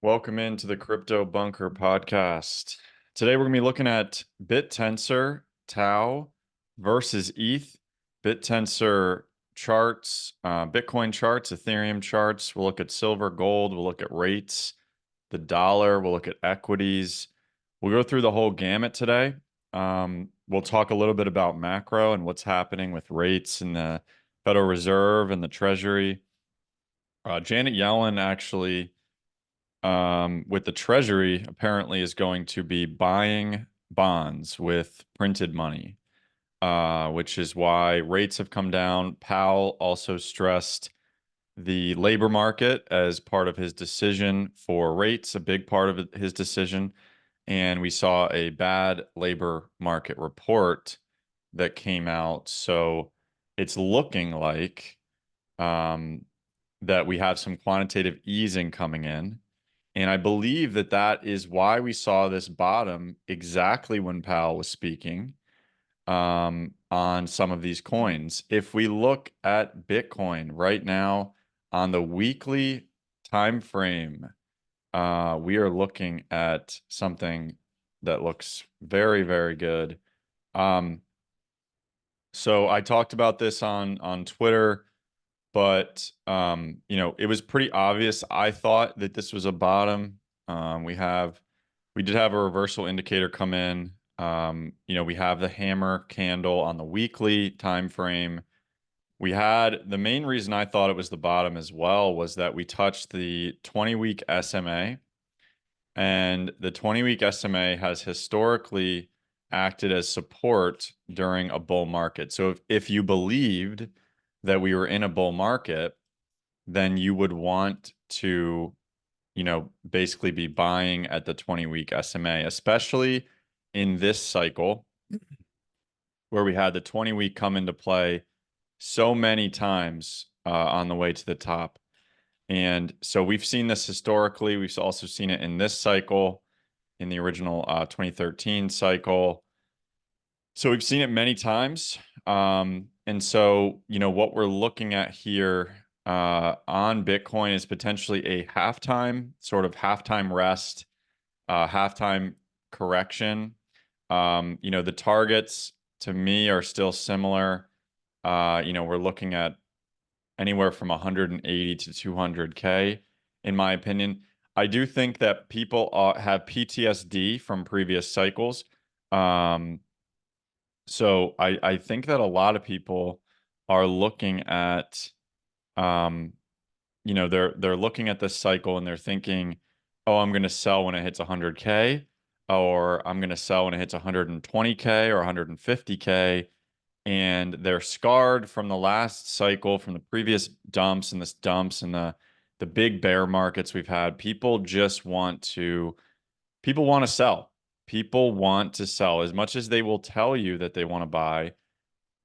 Welcome into the Crypto Bunker podcast. Today we're going to be looking at Bittensor, Tau versus ETH. Bittensor charts, Bitcoin charts, Ethereum charts. We'll look at silver, gold. We'll look at rates, the dollar. We'll look at equities. We'll go through the whole gamut today. We'll talk a little bit about macro and what's happening with rates and the Federal Reserve and the Treasury. Janet Yellen actually with the Treasury apparently is going to be buying bonds with printed money, which is why rates have come down. Powell also stressed the labor market as part of his decision for rates, a big part of his decision. And we saw a bad labor market report that came out. So it's looking like that we have some quantitative easing coming in. And I believe that that is why we saw this bottom exactly when Powell was speaking on some of these coins. If we look at Bitcoin right now on the weekly time frame, we are looking at something that looks very, very good. So I talked about this on Twitter. But it was pretty obvious. I thought that this was a bottom. We did have a reversal indicator come in. We have the hammer candle on the weekly time frame. We had the main reason I thought it was the bottom as well was that we touched the 20-week SMA, and the 20-week SMA has historically acted as support during a bull market. So if you believed that we were in a bull market, then you would want to, basically be buying at the 20-week SMA, especially in this cycle where we had the 20-week come into play so many times on the way to the top. And so we've seen this historically. We've also seen it in this cycle, in the original 2013 cycle. So we've seen it many times. And so, what we're looking at here on Bitcoin is potentially a halftime rest, halftime correction. The targets to me are still similar. We're looking at anywhere from 180 to 200K, in my opinion. I do think that people have PTSD from previous cycles. So I think that a lot of people are looking at, they're looking at this cycle and they're thinking, oh, I'm going to sell when it hits 100K, or I'm going to sell when it hits 120K or 150K. And they're scarred from the last cycle, from the previous dumps and the big bear markets we've had. People want to sell. People want to sell as much as they will tell you that they want to buy.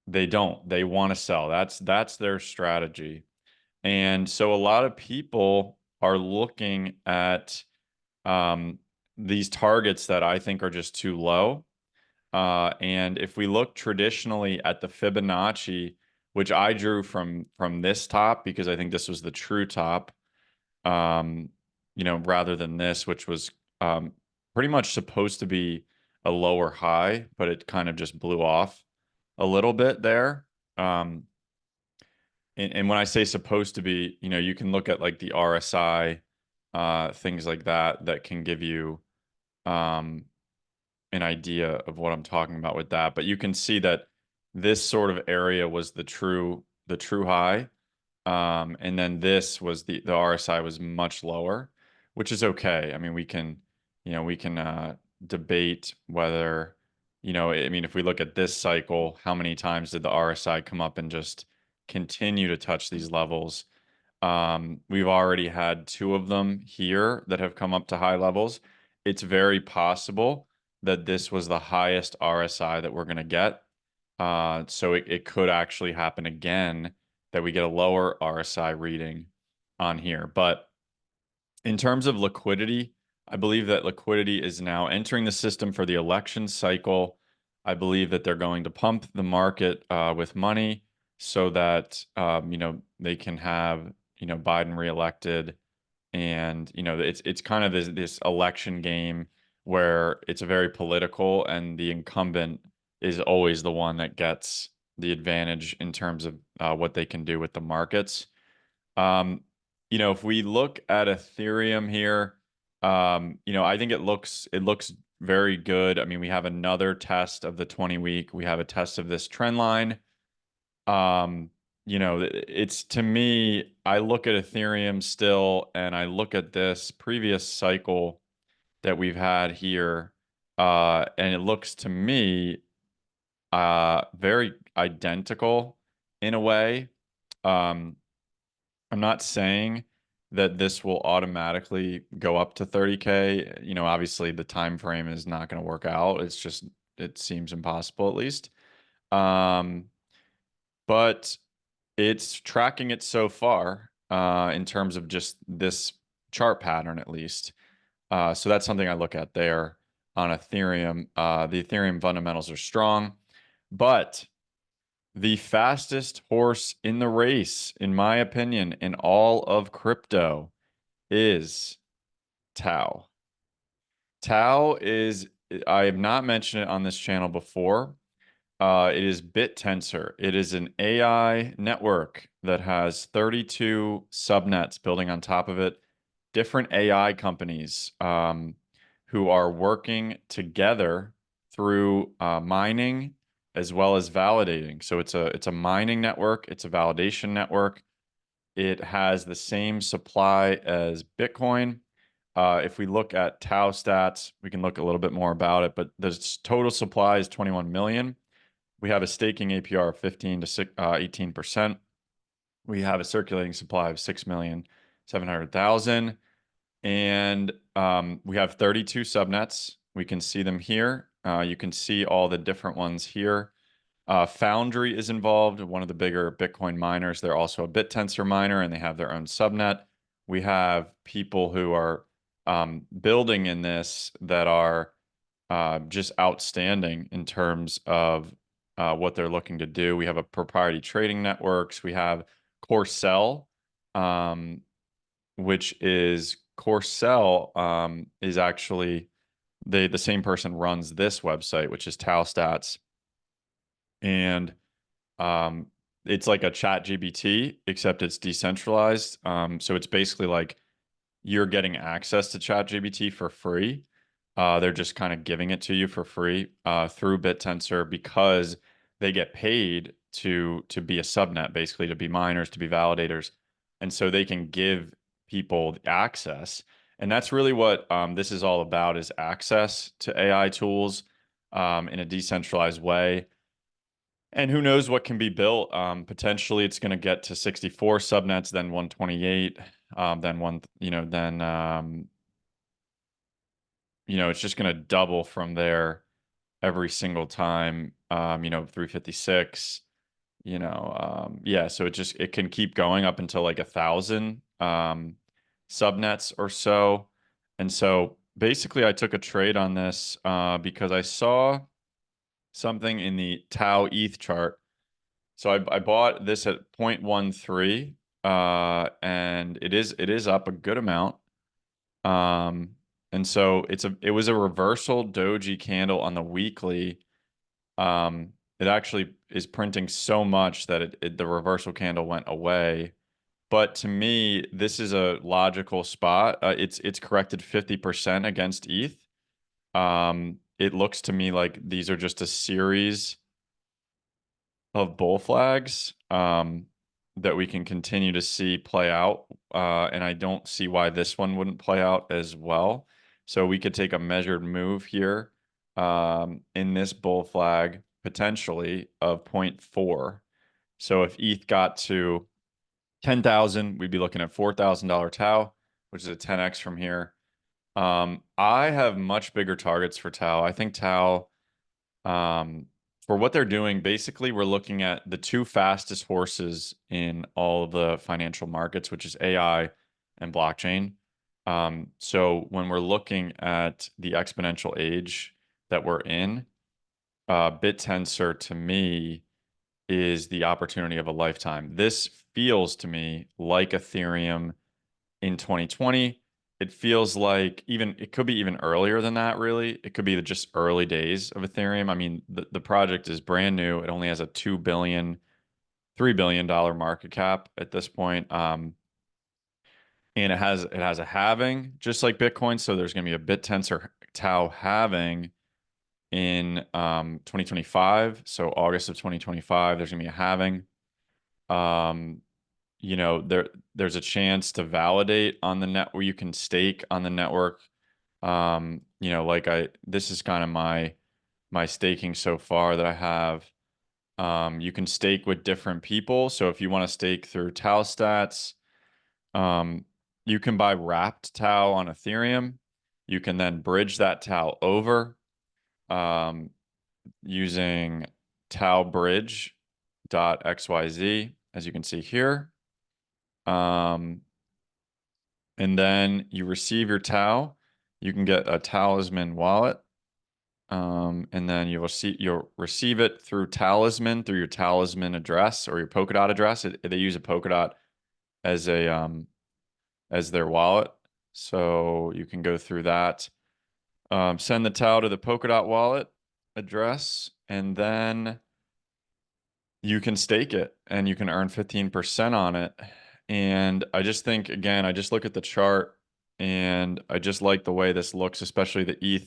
They don't. They want to sell. That's their strategy. And so a lot of people are looking at these targets that I think are just too low. And if we look traditionally at the Fibonacci, which I drew from this top because I think this was the true top, rather than this, which was pretty much supposed to be a lower high, but it kind of just blew off a little bit there. And when I say supposed to be, you can look at like the RSI, things like that can give you an idea of what I'm talking about with that. But you can see that this sort of area was the true high. And then this was the RSI was much lower, which is okay. I mean, we can debate whether, if we look at this cycle, how many times did the RSI come up and just continue to touch these levels? We've already had two of them here that have come up to high levels. It's very possible that this was the highest RSI that we're going to get. So it could actually happen again that we get a lower RSI reading on here. But in terms of liquidity, I believe that liquidity is now entering the system for the election cycle. I believe that they're going to pump the market with money so that they can have Biden reelected And it's kind of this election game where it's a very political, and the incumbent is always the one that gets the advantage in terms of what they can do with the markets. Um, if we look at Ethereum here, I think it looks very good. I mean, we have another test of the 20-week. We have a test of this trend line. Um, it's, to me, I look at Ethereum still, and I look at this previous cycle that we've had here, and it looks to me very identical in a way. Um, I'm not saying that this will automatically go up to 30K. Obviously the time frame is not going to work out. It seems impossible, at least. Um, but it's tracking it so far, in terms of just this chart pattern, at least. So that's something I look at there on Ethereum. The Ethereum fundamentals are strong, but the fastest horse in the race, in my opinion, in all of crypto is Tau. Tau is, I have not mentioned it on this channel before. It is Bittensor. It is an AI network that has 32 subnets building on top of it, different AI companies who are working together through mining as well as validating. So it's a mining network, it's a validation network. It has the same supply as Bitcoin. If we look at Tau stats, we can look a little bit more about it, but the total supply is 21 million. We have a staking APR of 15 to 18%. We have a circulating supply of 6,700,000. And we have 32 subnets. We can see them here. You can see all the different ones here. Foundry is involved, one of the bigger Bitcoin miners. They're also a Bittensor miner, and they have their own subnet. We have people who are building in this that are just outstanding in terms of what they're looking to do. We have a proprietary trading networks. We have Corcel, um, which is Corcel is actually the same person runs this website, which is Tau Stats, and um, it's like a chat GBT, except it's decentralized. So it's basically like you're getting access to ChatGPT for free. They're just kind of giving it to you for free through Bittensor, because they get paid to be a subnet, basically to be miners, to be validators, and so they can give people access. And that's really what this is all about: is access to AI tools in a decentralized way. And who knows what can be built? Potentially, it's going to get to 64 subnets, then 128, then one, it's just going to double from there every single time. 356. Yeah. So it can keep going up until like 1,000 subnets or so. And so basically, I took a trade on this because I saw something in the Tau ETH chart. So I bought this at 0.13, and it is up a good amount. And so it was a reversal doji candle on the weekly. It actually is printing so much that the reversal candle went away. But to me, this is a logical spot. It's corrected 50% against ETH. It looks to me like these are just a series of bull flags that we can continue to see play out. And I don't see why this one wouldn't play out as well. So we could take a measured move here in this bull flag, potentially of 0.4. So if ETH got to 10,000, we'd be looking at $4,000 Tau, which is a 10x from here. I have much bigger targets for Tau. I think Tau, for what they're doing, basically, we're looking at the two fastest horses in all of the financial markets, which is AI and blockchain. So when we're looking at the exponential age that we're in, Bittensor to me is the opportunity of a lifetime. This feels to me like Ethereum in 2020. It feels like it could be even earlier than that, really. It could be just early days of Ethereum. I mean, the project is brand new. It only has a $3 billion market cap at this point. And it has a halving just like Bitcoin. So there's going to be a Bittensor Tau halving in 2025. So August of 2025, there's going to be a halving. Um, there's a chance to validate on the net where you can stake on the network. This is kind of my staking so far that I have. You can stake with different people. So if you want to stake through Tau Stats, you can buy wrapped Tau on Ethereum. You can then bridge that Tau over um, using Tau Bridge .xyz, as you can see here. And then you receive your Tau. You can get a Talisman wallet. And then you'll receive it through Talisman, through your Talisman address or your Polkadot address. They use a Polkadot as as their wallet. So you can go through that. Send the Tau to the Polkadot wallet address, and then you can stake it and you can earn 15% on it. And I just think, again, I just look at the chart and I just like the way this looks, especially the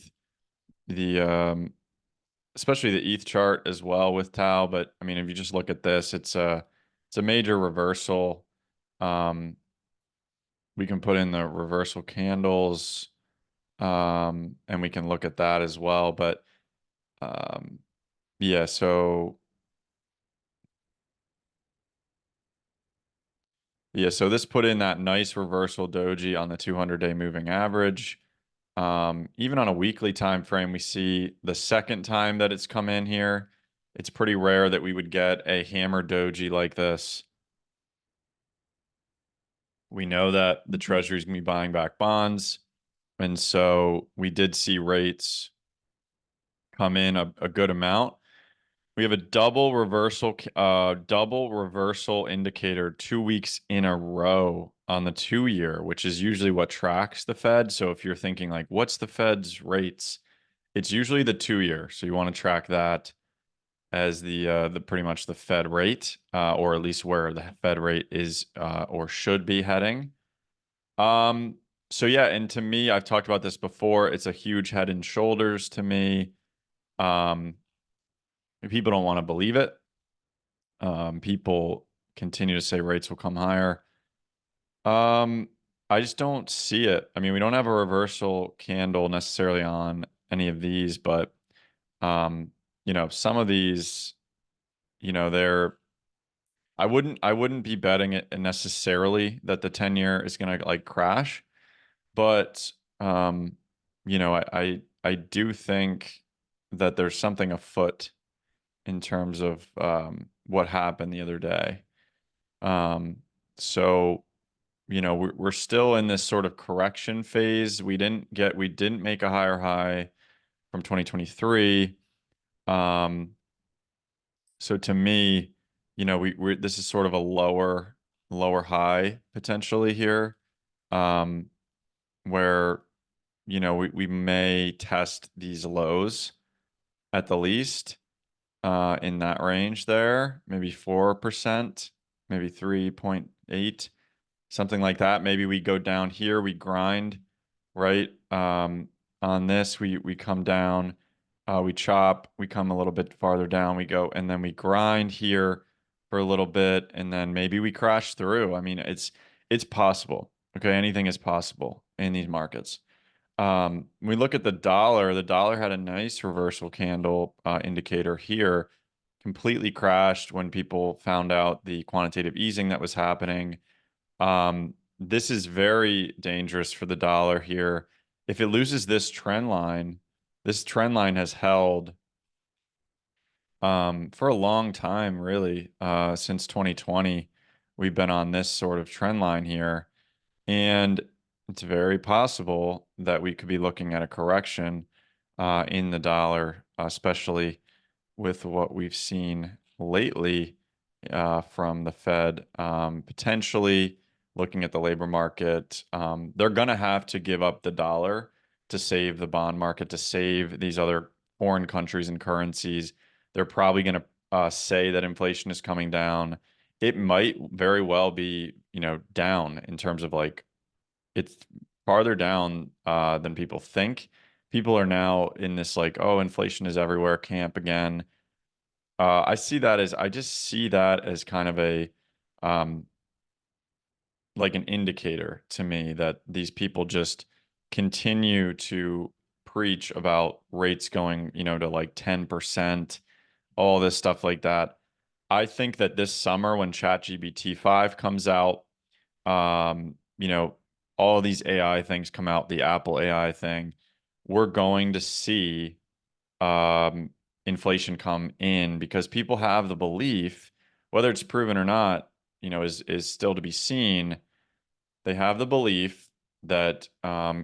especially the ETH chart as well with Tau. But I mean, if you just look at this, it's a major reversal. We can put in the reversal candles, and we can look at that as well. But yeah, so this put in that nice reversal doji on the 200-day moving average. Even on a weekly time frame, we see the second time that it's come in here. It's pretty rare that we would get a hammer doji like this. We know that the Treasury is going to be buying back bonds, and so we did see rates come in a good amount. We have a double reversal indicator 2 weeks in a row on the 2 year, which is usually what tracks the Fed. So if you're thinking like, what's the Fed's rates? It's usually the 2 year. So you want to track that as the pretty much the Fed rate, or at least where the Fed rate is or should be heading. So yeah, and to me, I've talked about this before. It's a huge head and shoulders to me. Um, People don't want to believe it. People continue to say rates will come higher. Um, I just don't see it. I mean, we don't have a reversal candle necessarily on any of these, but some of these, they're I wouldn't be betting it necessarily that the 10-year is gonna like crash, but I do think that there's something afoot in terms of what happened the other day. Um, so we're still in this sort of correction phase. We didn't make a higher high from 2023. So to me, we're this is sort of a lower high potentially here, um, where we may test these lows at the least in that range there, maybe 4%, maybe 3.8, something like that. Maybe we go down here, we grind, right? On this, we come down, we chop, we come a little bit farther down, we go, and then we grind here for a little bit, and then maybe we crash through. I mean, it's possible. Okay, anything is possible in these markets. We look at the dollar. The dollar had a nice reversal candle indicator here, completely crashed when people found out the quantitative easing that was happening. This is very dangerous for the dollar here. If it loses this trend line has held for a long time, really, since 2020. We've been on this sort of trend line here, and it's very possible that we could be looking at a correction in the dollar, especially with what we've seen lately from the Fed. Potentially, looking at the labor market. They're going to have to give up the dollar to save the bond market, to save these other foreign countries and currencies. They're probably going to say that inflation is coming down. It might very well be, down in terms of like it's farther down than people think. People are now in this like, oh, inflation is everywhere camp again. I just see that as kind of a um, like an indicator to me that these people just continue to preach about rates going, to like 10%, all this stuff like that. I think that this summer when ChatGPT 5 comes out, um, you know, all these AI things come out, the Apple AI thing, we're going to see um, inflation come in because people have the belief, whether it's proven or not, is still to be seen. They have the belief that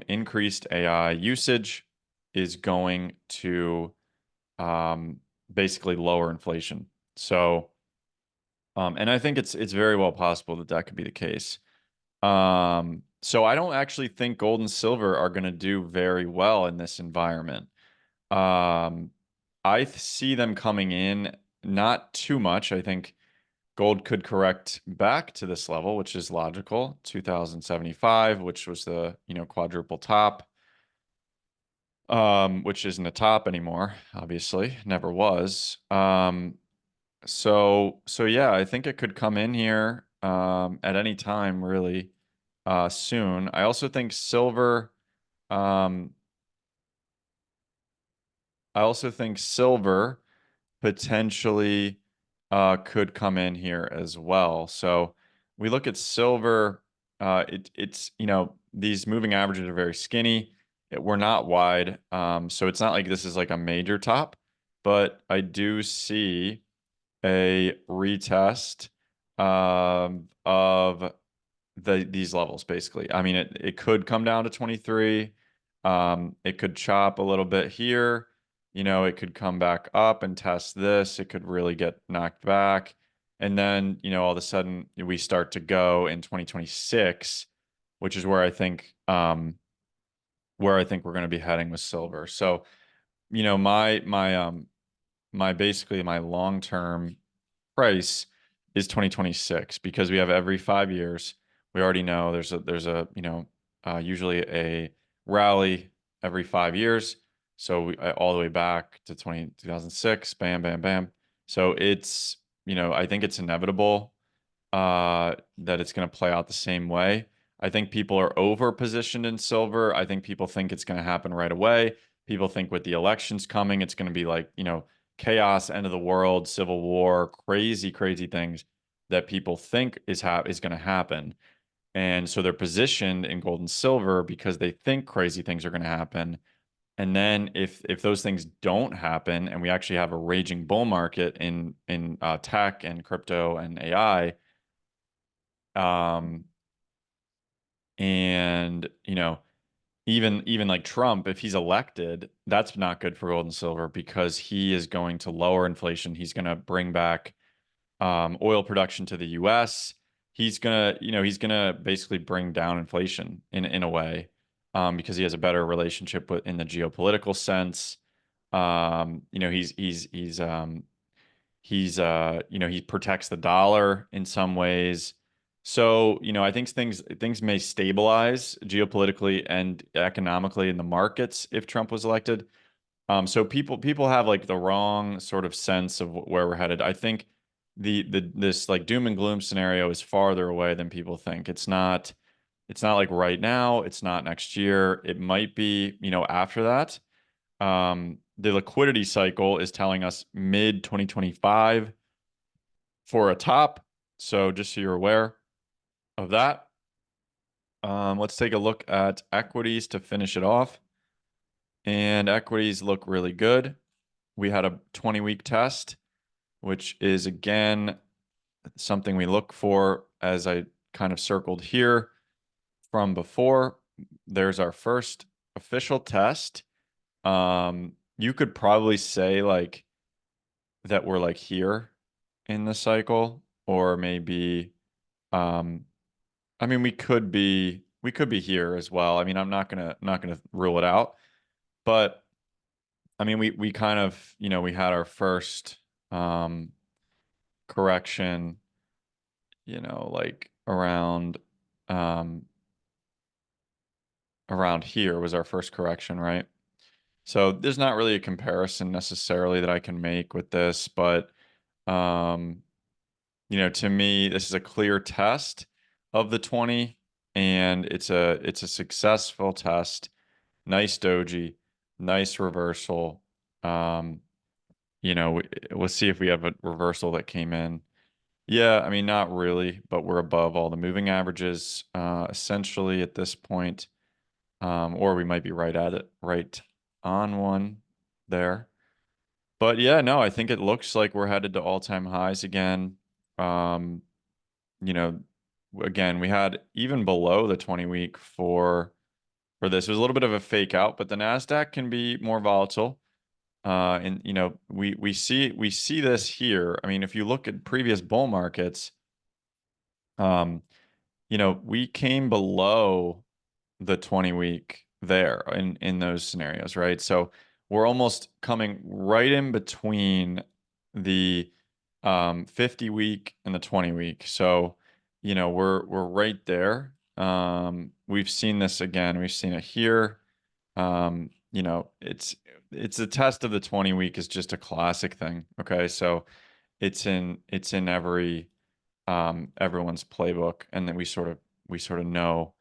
increased AI usage is going to basically lower inflation. So, and I think it's very well possible that that could be the case. So I don't actually think gold and silver are going to do very well in this environment. Um, I see them coming in not too much. I think gold could correct back to this level, which is logical, 2075, which was the, quadruple top, which isn't a top anymore, obviously, never was. So yeah, I think it could come in here at any time, really, soon. I also think um, silver potentially could come in here as well. So we look at silver, it's, these moving averages are very skinny. We're not wide. So it's not like this is like a major top, but I do see a retest of these levels basically. I mean, it could come down to 23. It could chop a little bit here. It could come back up and test this. It could really get knocked back. And then, all of a sudden we start to go in 2026, which is where I think we're going to be heading with silver. So, my basically my long-term price is 2026 because we have every 5 years. We already know there's a usually a rally every 5 years. So all the way back to 2006, bam, bam, bam. So I think it's inevitable that it's going to play out the same way. I think people are over positioned in silver. I think people think it's going to happen right away. People think with the elections coming, it's going to be like, chaos, end of the world, civil war, crazy, crazy things that people think is going to happen. And so they're positioned in gold and silver because they think crazy things are going to happen. And then if those things don't happen and we actually have a raging bull market in tech and crypto and AI, um, and even like Trump, if he's elected, that's not good for gold and silver because he is going to lower inflation. He's going to bring back oil production to the U.S. He's gonna basically bring down inflation in a way because he has a better relationship in the geopolitical sense. He protects the dollar in some ways. So, I think things may stabilize geopolitically and economically in the markets if Trump was elected. So people have like the wrong sort of sense of where we're headed. I think this like doom and gloom scenario is farther away than people think. It's not like right now, it's not next year. It might be, after that. The liquidity cycle is telling us mid 2025 for a top. So just so you're aware of that. Let's take a look at equities to finish it off. And equities look really good. We had a 20-week test, which is again something we look for as I kind of circled here from before. There's our first official test. You could probably say like that we're like here in the cycle, or maybe um I mean, we could be here as well. I mean, I'm not gonna rule it out, but I mean, we kind of, we had our first um correction, like um around here was our first correction, right? So there's not really a comparison necessarily that I can make with this, but um, to me, this is a clear test of the 20, and it's a successful test. Nice doji, nice reversal. Um, we'll see if we have a reversal that came in. Yeah, I mean, not really, but we're above all the moving averages, essentially at this point. Or we might be right at it, right on one there. But yeah, no, I think it looks like we're headed to all-time highs again. Um, you know, Again, we had even below the 20 week for this. It was a little bit of a fake out, but the Nasdaq can be more volatile. And we see this here. I mean, if you look at previous bull markets, um, we came below the 20 week there in those scenarios, right? So we're almost coming right in between the 50 week and the 20 week. So, we're right there. We've seen this again. We've seen it here. It's a test of the 20 week is just a classic thing. Okay. So it's in everyone's playbook, and then we sort of know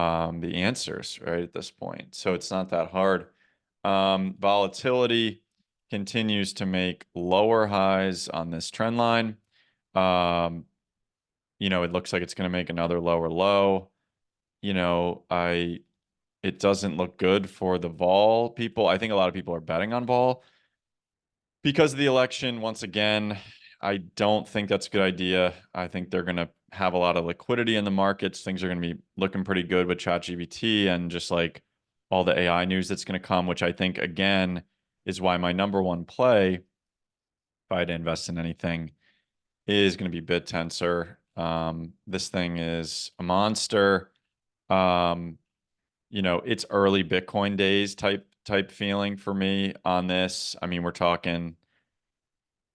the answers right at this point. So it's not that hard. Volatility continues to make lower highs on this trend line. Um, it looks like it's going to make another lower low. You know, I It doesn't look good for the vol people. I think a lot of people are betting on vol because of the election. Once again, I don't think that's a good idea. I think they're going to have a lot of liquidity in the markets. Things are going to be looking pretty good with ChatGPT and just like all the AI news that's going to come, which I think, again, is why my number one play, if I had to invest in anything, is going to be Bittensor. This thing is a monster. Um, it's early Bitcoin days type feeling for me on this. I mean, we're talking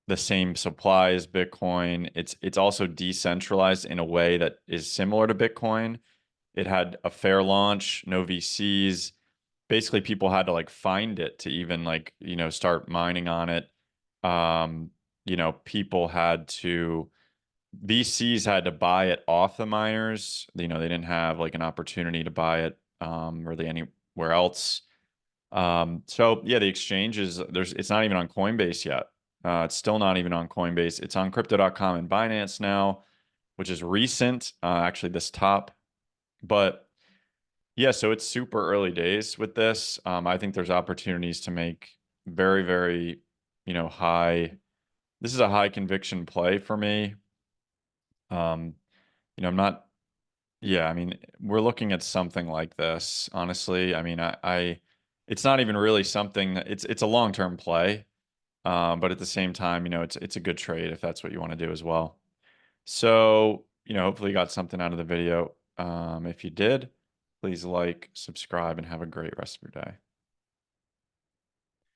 the same supply as Bitcoin. It's also decentralized in a way that is similar to Bitcoin. It had a fair launch, no VCs. Basically, people had to like find it to even like, start mining on it. Um, People had to VCs had to buy it off the miners. They didn't have like an opportunity to buy it really anywhere else. So yeah, the exchange is it's not even on Coinbase yet. It's still not even on Coinbase. It's on crypto.com and Binance now, which is recent, actually this top. But yeah, so it's super early days with this. I think there's opportunities to make very, very, high. This is a high conviction play for me. Um, I'm not, yeah, I mean, we're looking at something like this, honestly. I mean, it's not even really something that it's a long-term play. But at the same time, it's a good trade if that's what you want to do as well. So, hopefully you got something out of the video. If you did, please like, subscribe, and have a great rest of your day.